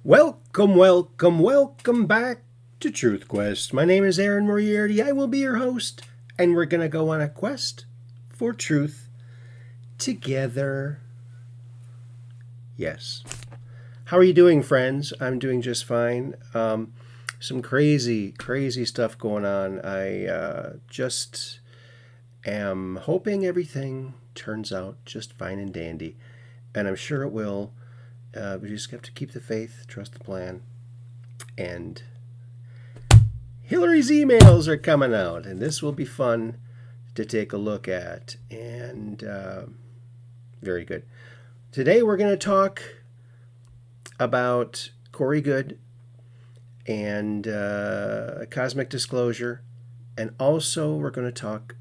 Welcome, welcome, welcome back to Truth Quest. My name is Aaron Moriarty. I will be your host, and we're going to go on a quest for truth together. Yes. How are you doing, friends? I'm doing just fine. Some crazy stuff going on. I just am hoping everything turns out just fine and dandy, and I'm sure it will. We just have to keep the faith, trust the plan, and Hillary's emails are coming out, and this will be fun to take a look at, and very good. Today we're going to talk about Corey Goode and cosmic disclosure, and also we're going to talk,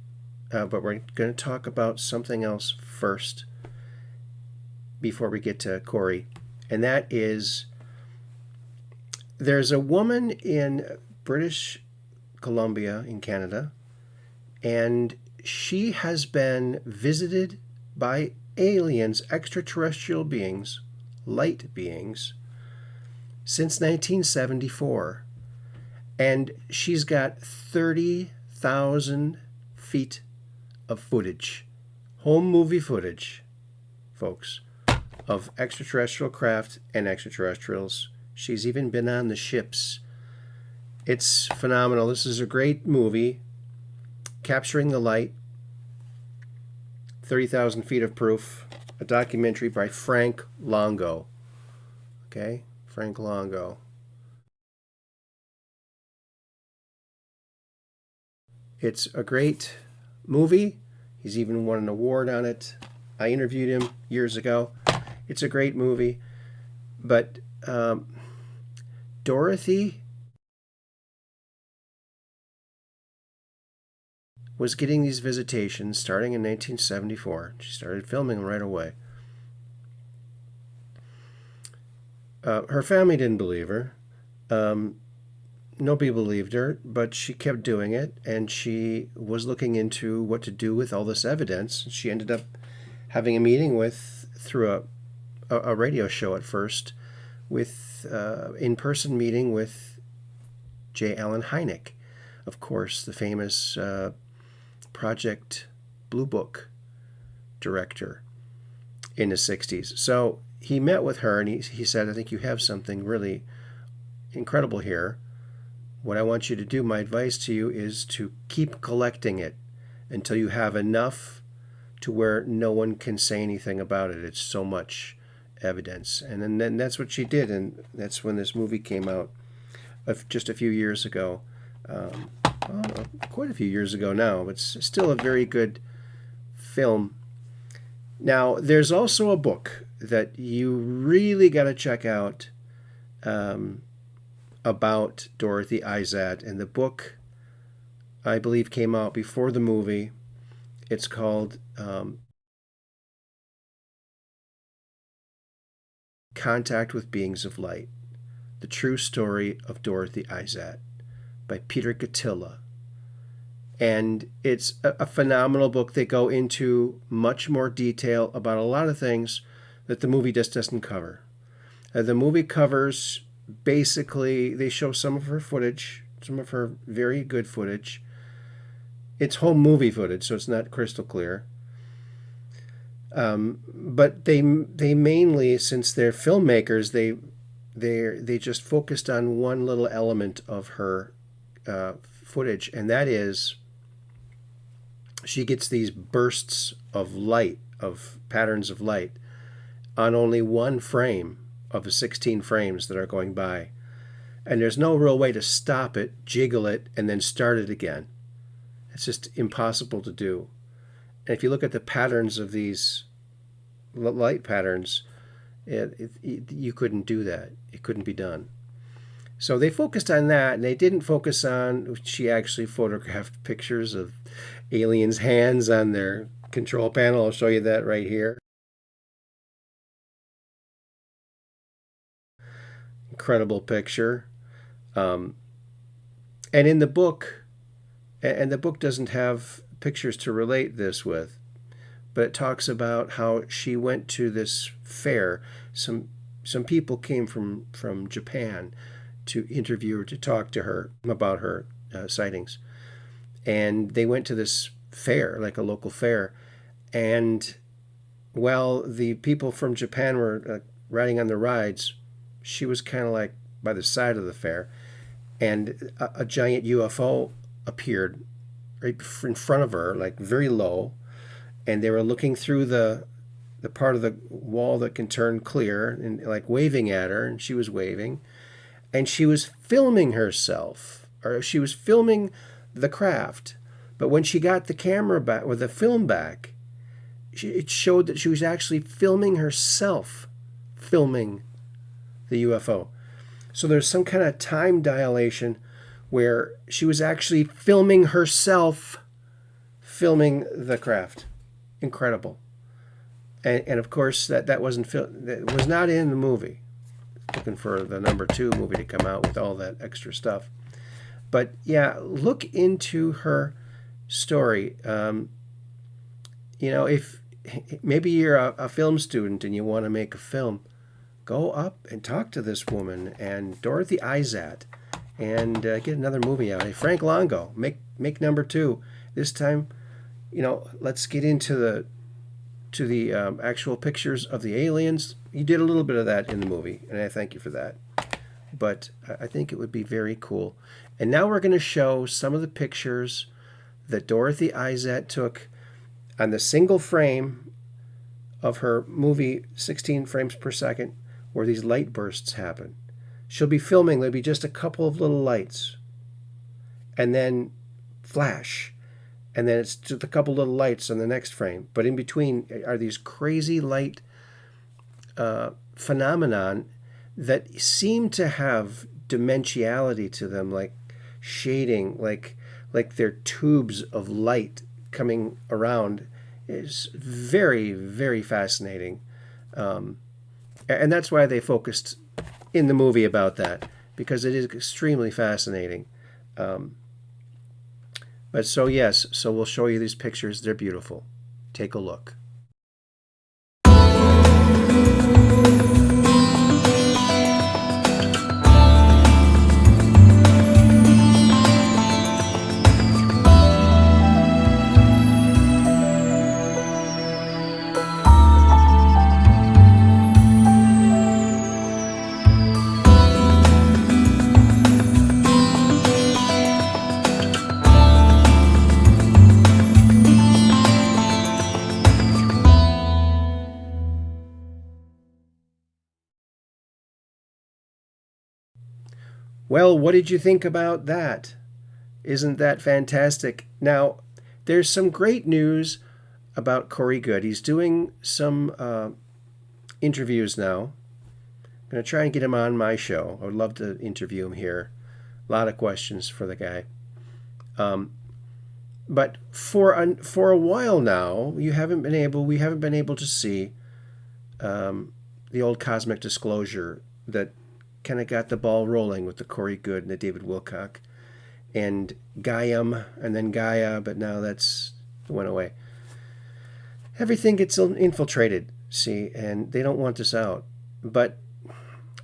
about something else first before we get to Corey. And that is, there's a woman in British Columbia in Canada, and she has been visited by aliens, extraterrestrial beings, light beings, since 1974. And she's got 30,000 feet of footage, home movie footage, folks, of extraterrestrial craft and extraterrestrials. She's even been on the ships. It's phenomenal. This is a great movie, Capturing the Light, 30,000 Feet of Proof, a documentary by Frank Longo. Okay, Frank Longo. It's a great movie. He's even won an award on it. I interviewed him years ago. It's a great movie, but Dorothy was getting these visitations starting in 1974. She started filming right away. Her family didn't believe her. Nobody believed her, but she kept doing it, and she was looking into what to do with all this evidence. She ended up having a meeting through a radio show at first, with in-person meeting with J. Allen Hynek, of course, the famous Project Blue Book director in the 60s. So he met with her, and he said, I think you have something really incredible here. What I want you to do, my advice to you, is to keep collecting it until you have enough to where no one can say anything about it. It's so much evidence. And then that's what she did, and that's when this movie came out just a few years ago. Quite a few years ago now, but it's still a very good film. Now, there's also a book that you really got to check out about Dorothy Izatt, and the book, I believe, came out before the movie. It's called Contact with Beings of Light, The True Story of Dorothy Izatt by Peter Gatilla. And it's a phenomenal book. They go into much more detail about a lot of things that the movie just doesn't cover. The movie covers, basically, they show some of her footage, some of her very good footage. It's home movie footage, so it's not crystal clear. But they mainly, since they're filmmakers, they just focused on one little element of her footage, and that is she gets these bursts of light, of patterns of light, on only one frame of the 16 frames that are going by. And there's no real way to stop it, jiggle it, and then start it again. It's just impossible to do. And if you look at the patterns of these light patterns, you couldn't do that. It couldn't be done. So they focused on that, and they didn't focus on, she actually photographed pictures of aliens' hands on their control panel. I'll show you that right here. Incredible picture. And in the book, and the book doesn't have pictures to relate this with, but it talks about how she went to this fair. Some some people came from Japan to interview her, to talk to her about her sightings. And they went to this fair, like a local fair. And while the people from Japan were riding on the rides, she was kind of like by the side of the fair. And a giant UFO appeared right in front of her, like very low. And they were looking through the part of the wall that can turn clear and like waving at her, and she was waving. And she was filming herself, or she was filming the craft. But when she got the camera back, or the film back, it showed that she was actually filming herself, filming the UFO. So there's some kind of time dilation where she was actually filming herself, filming the craft. Incredible. And of course, that was not in the movie. Looking for the number 2 movie to come out with all that extra stuff. But yeah, look into her story. If maybe you're a film student and you want to make a film, go up and talk to this woman and Dorothy Izatt and get another movie out. Hey, Frank Longo, make number 2. This time, let's get into the actual pictures of the aliens. You did a little bit of that in the movie, and I thank you for that. But I think it would be very cool. And now we're going to show some of the pictures that Dorothy Izatt took on the single frame of her movie, 16 frames per second, where these light bursts happen. She'll be filming, there'll be just a couple of little lights, and then flash, and then it's just a couple little lights on the next frame. But in between are these crazy light phenomenon that seem to have dimensionality to them, like shading, like they're tubes of light coming around. Is very, very fascinating. And that's why they focused in the movie about that, because it is extremely fascinating. But so we'll show you these pictures. They're beautiful. Take a look. Well, what did you think about that? Isn't that fantastic? Now, there's some great news about Corey Goode. He's doing some interviews now. I'm going to try and get him on my show. I would love to interview him here. A lot of questions for the guy. But for a while now, we haven't been able to see the old cosmic disclosure that kind of got the ball rolling with the Corey Goode and the David Wilcock and Gaiam and then Gaia, but now that's went away. Everything gets infiltrated, see, and they don't want this out. But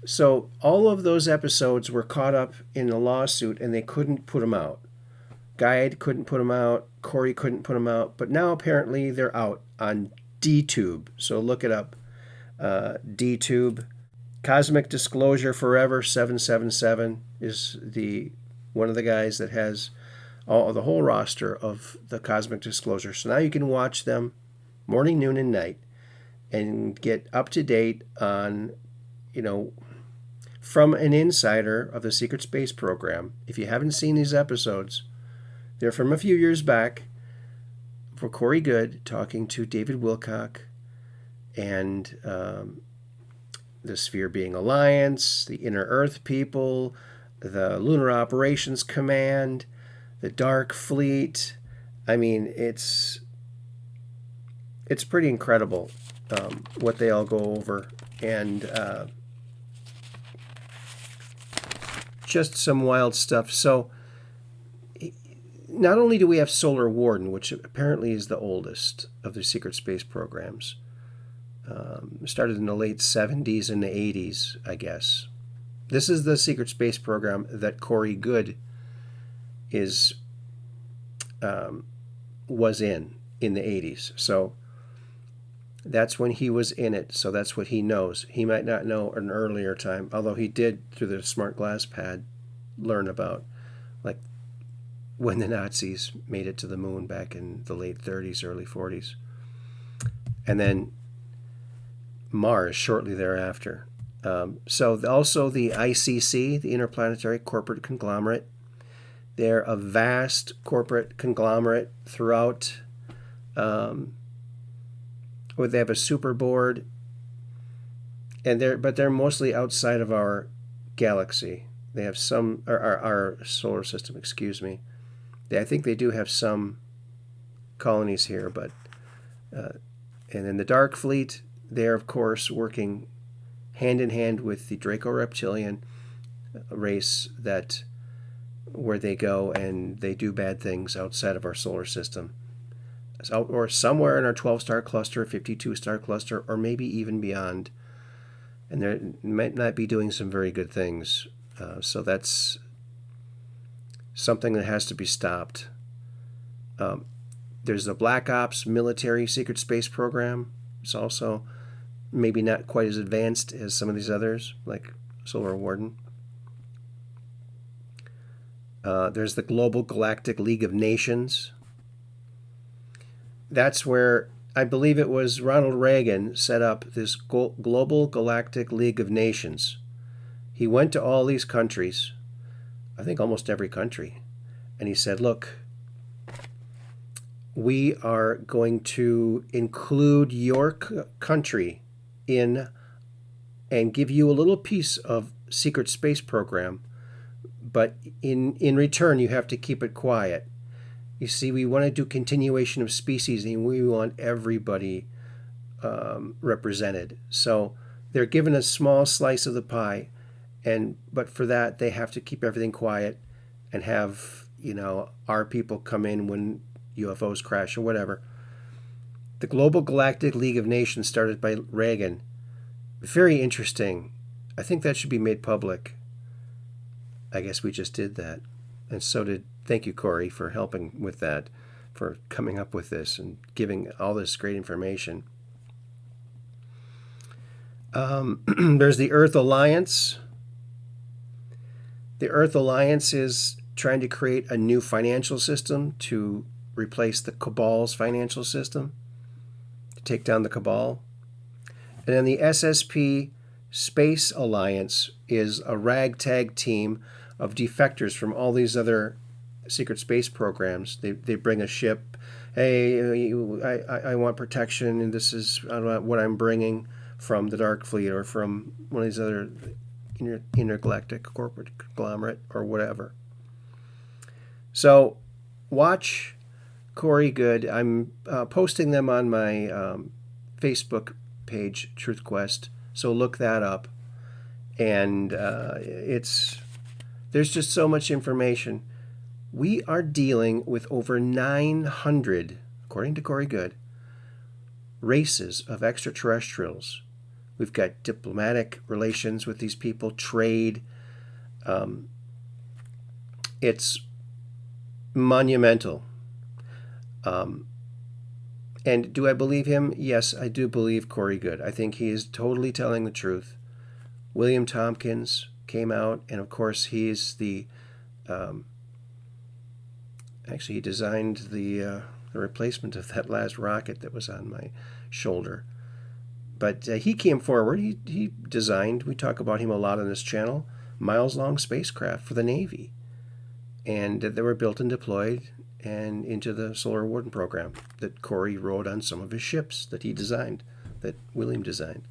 so all of those episodes were caught up in a lawsuit and they couldn't put them out. Gaia couldn't put them out, Corey couldn't put them out, but now apparently they're out on DTube. So look it up, DTube. Cosmic Disclosure Forever 777 is one of the guys that has the whole roster of the Cosmic Disclosure. So now you can watch them morning, noon, and night and get up to date on, from an insider of the Secret Space Program. If you haven't seen these episodes, they're from a few years back for Corey Goode talking to David Wilcock and the Sphere Being Alliance, the Inner Earth people, the Lunar Operations Command, the Dark Fleet. I mean, it's pretty incredible what they all go over, and just some wild stuff. So not only do we have Solar Warden, which apparently is the oldest of the secret space programs, Started in the late 70s and the 80s, I guess. This is the secret space program that Corey Goode was in the 80s. So that's when he was in it. So that's what he knows. He might not know an earlier time, although he did, through the smart glass pad, learn about like when the Nazis made it to the moon back in the late 30s, early 40s. And then Mars shortly thereafter. So also the ICC, the Interplanetary Corporate Conglomerate, they're a vast corporate conglomerate throughout, where they have a super board, and they're mostly outside of our galaxy. They have some, or our solar system, excuse me. I think they do have some colonies here, but and then the Dark Fleet, they're of course working hand in hand with the Draco-Reptilian race, that where they go and they do bad things outside of our solar system, or somewhere in our 12-star cluster, 52-star cluster, or maybe even beyond. And they might not be doing some very good things. So that's something that has to be stopped. There's the Black Ops military secret space program. It's also maybe not quite as advanced as some of these others, like Solar Warden. There's the Global Galactic League of Nations. That's where I believe it was Ronald Reagan set up this Global Galactic League of Nations. He went to all these countries, I think almost every country, and he said, look, we are going to include your country in and give you a little piece of secret space program, but in return you have to keep it quiet. You see, we want to do continuation of species, and we want everybody represented. So they're given a small slice of the pie, but for that they have to keep everything quiet and have our people come in when UFOs crash or whatever. The Global Galactic League of Nations, started by Reagan. Very interesting. I think that should be made public. I guess we just did that. And so did, thank you, Corey, for helping with that, for coming up with this and giving all this great information. There's the Earth Alliance. The Earth Alliance is trying to create a new financial system to replace the Cabal's financial system, to take down the Cabal. And then the SSP Space Alliance is a ragtag team of defectors from all these other secret space programs. They bring a ship. Hey, I want protection, and this is what I'm bringing from the Dark Fleet or from one of these other intergalactic corporate conglomerate or whatever. So watch Corey Goode. I'm posting them on my Facebook page, Truth Quest. So look that up. And there's just so much information. We are dealing with over 900, according to Corey Goode, races of extraterrestrials. We've got diplomatic relations with these people, trade. It's monumental. And do I believe him? Yes, I do believe Corey Goode. I think he is totally telling the truth. William Tompkins came out, and of course he's the actually he designed the replacement of that last rocket that was on my shoulder. But he came forward. He designed, we talk about him a lot on this channel, miles-long spacecraft for the Navy. And they were built and deployed and into the Solar Warden program that Corey rode on some of his ships that he designed, that William designed.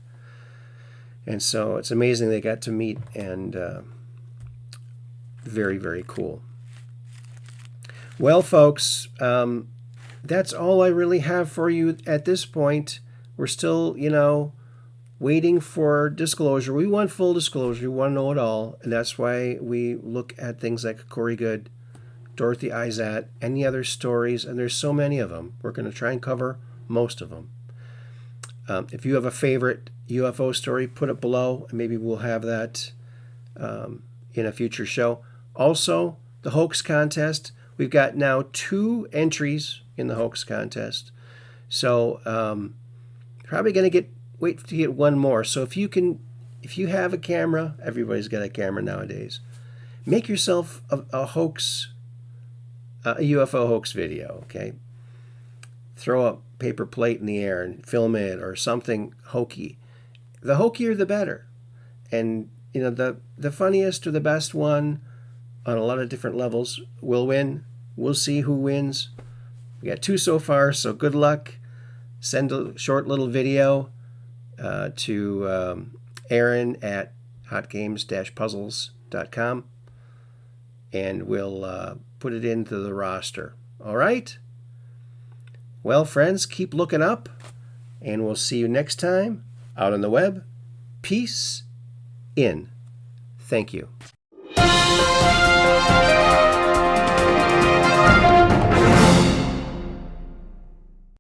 And so it's amazing they got to meet, and very, very cool. Well, folks, that's all I really have for you at this point. We're still, waiting for disclosure. We want full disclosure. We want to know it all. And that's why we look at things like Corey Goode, Dorothy Izatt, any other stories, and there's so many of them. We're going to try and cover most of them. If you have a favorite UFO story, put it below, and maybe we'll have that in a future show. Also, the Hoax Contest. We've got now 2 entries in the Hoax Contest. So probably going to wait to get 1 more. So if you have a camera, everybody's got a camera nowadays. Make yourself a UFO hoax video, okay? Throw a paper plate in the air and film it, or something hokey. The hokier, the better. And the funniest or the best one on a lot of different levels will win. We'll see who wins. We got 2 so far, so good luck. Send a short little video to Aaron at hotgames-puzzles.com, and we'll put it into the roster. All right? Well, friends, keep looking up, and we'll see you next time out on the web. Peace in. Thank you.